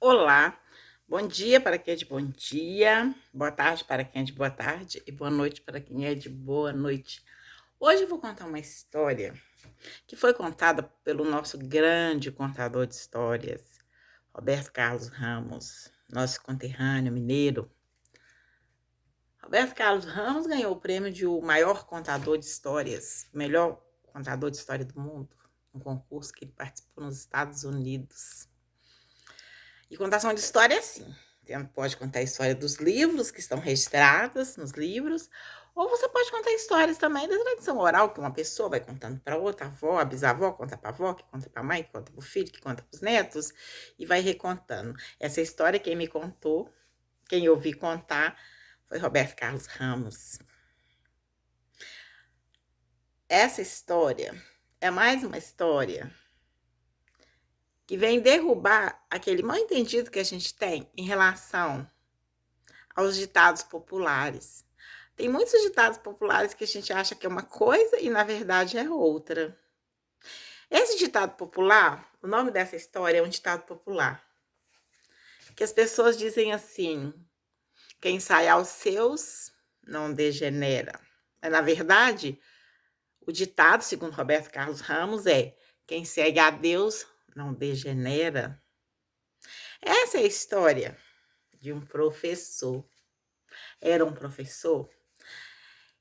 Olá, bom dia para quem é de bom dia, boa tarde para quem é de boa tarde e boa noite para quem é de boa noite. Hoje eu vou contar uma história que foi contada pelo nosso grande contador de histórias, Roberto Carlos Ramos, nosso conterrâneo mineiro. Roberto Carlos Ramos ganhou o prêmio de o maior contador de histórias, o melhor contador de história do mundo, um concurso que ele participou nos Estados Unidos. E contação de história é assim. Você pode contar a história dos livros que estão registrados nos livros, ou você pode contar histórias também da tradição oral, que uma pessoa vai contando para outra, a avó, a bisavó, conta para a avó, que conta para a mãe, que conta para o filho, que conta para os netos, e vai recontando. Essa história, quem me contou, quem eu ouvi contar, foi Roberto Carlos Ramos. Essa história é mais uma história que vem derrubar aquele mal entendido que a gente tem em relação aos ditados populares. Tem muitos ditados populares que a gente acha que é uma coisa e na verdade é outra. Esse ditado popular, o nome dessa história é um ditado popular, que as pessoas dizem assim: quem sai aos seus não degenera. Mas, na verdade, o ditado, segundo Roberto Carlos Ramos, é: quem segue a Deus não degenera. Essa é a história de um professor. Era um professor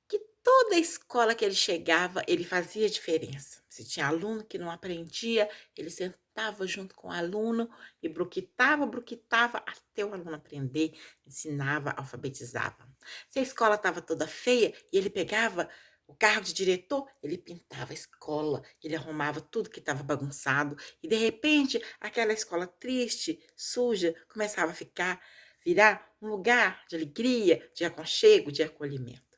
que toda escola que ele chegava, ele fazia diferença. Se tinha aluno que não aprendia, ele sentava junto com o aluno e bruquitava até o aluno aprender, ensinava, alfabetizava. Se a escola estava toda feia e ele pegava o cargo de diretor, ele pintava a escola, ele arrumava tudo que estava bagunçado e de repente aquela escola triste, suja, começava a virar um lugar de alegria, de aconchego, de acolhimento.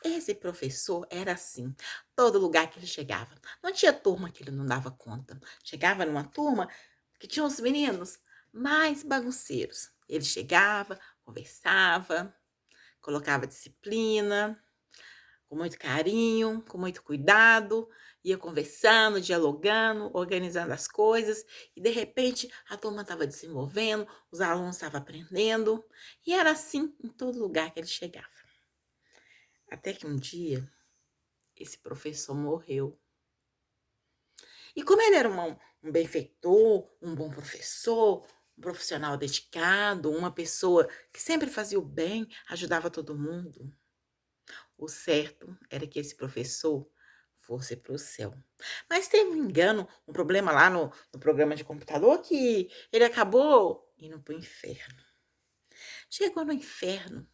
Esse professor era assim, todo lugar que ele chegava. Não tinha turma que ele não dava conta. Chegava numa turma que tinha uns meninos mais bagunceiros. Ele chegava, conversava, colocava disciplina, com muito carinho, com muito cuidado, ia conversando, dialogando, organizando as coisas, e de repente a turma estava desenvolvendo, os alunos estavam aprendendo, e era assim em todo lugar que ele chegava. Até que um dia esse professor morreu. E como ele era um benfeitor, um bom professor, um profissional dedicado, uma pessoa que sempre fazia o bem, ajudava todo mundo, o certo era que esse professor fosse para o céu. Mas teve um engano, um problema lá no programa de computador que ele acabou indo para o inferno. Chegou no inferno,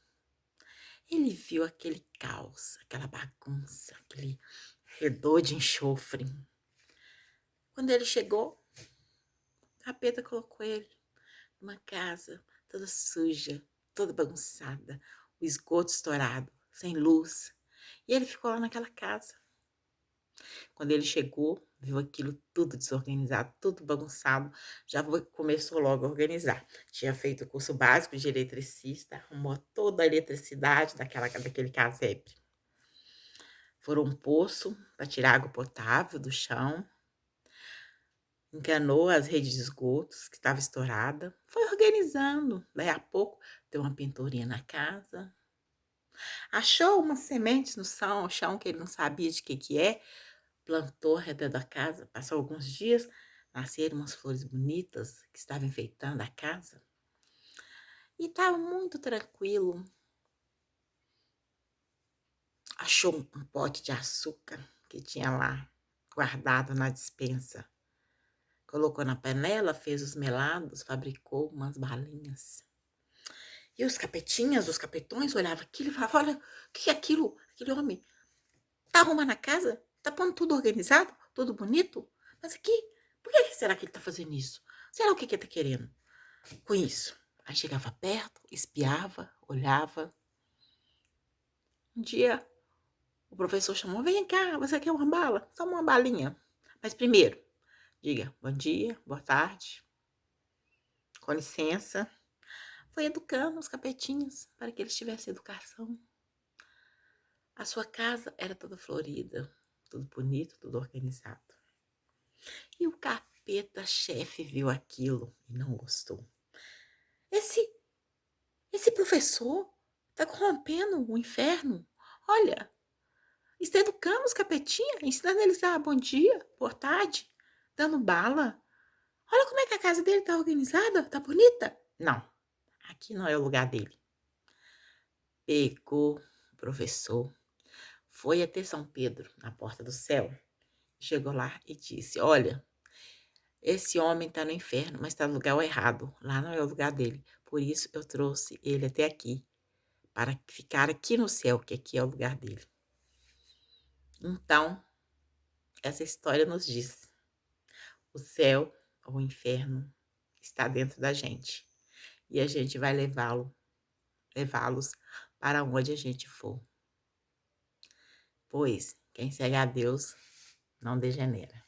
ele viu aquele caos, aquela bagunça, aquele redor de enxofre. Quando ele chegou, o capeta colocou ele numa casa toda suja, toda bagunçada, o esgoto estourado, sem luz. E ele ficou lá naquela casa. Quando ele chegou, viu aquilo tudo desorganizado, tudo bagunçado, começou logo a organizar. Tinha feito o curso básico de eletricista, arrumou toda a eletricidade daquele casebre. Furou um poço para tirar água potável do chão, encanou as redes de esgotos que estava estourada, foi organizando. Daí a pouco deu uma pinturinha na casa, achou umas sementes no chão que ele não sabia de que é, plantou ao redor da casa, passou alguns dias, nasceram umas flores bonitas que estavam enfeitando a casa. E estava muito tranquilo. Achou um pote de açúcar que tinha lá guardado na despensa. Colocou na panela, fez os melados, fabricou umas balinhas. E os capetões olhavam aquilo e falavam: olha, o que é aquilo? Aquele homem tá arrumando a casa? Tá pondo tudo organizado? Tudo bonito? Mas aqui, por que será que ele tá fazendo isso? Será o que ele tá querendo com isso? Aí chegava perto, espiava, olhava. Um dia, o professor chamou: vem cá, você quer uma bala? Toma uma balinha. Mas primeiro, diga bom dia, boa tarde, com licença. Foi educando os capetinhos para que eles tivessem educação. A sua casa era toda florida, tudo bonito, tudo organizado. E o capeta-chefe viu aquilo e não gostou. Esse esse professor tá corrompendo o inferno. Olha, está educando os capetinha, ensinando eles a dar bom dia, boa tarde, dando bala. Olha como é que a casa dele tá organizada, tá bonita. Não, aqui não é o lugar dele. Pegou o professor, foi até São Pedro, na porta do céu, chegou lá e disse: olha, esse homem está no inferno, mas está no lugar errado. Lá não é o lugar dele. Por isso eu trouxe ele até aqui, para ficar aqui no céu, que aqui é o lugar dele. Então, essa história nos diz: o céu ou o inferno está dentro da gente. E a gente vai levá-los para onde a gente for. Pois quem segue a Deus não degenera.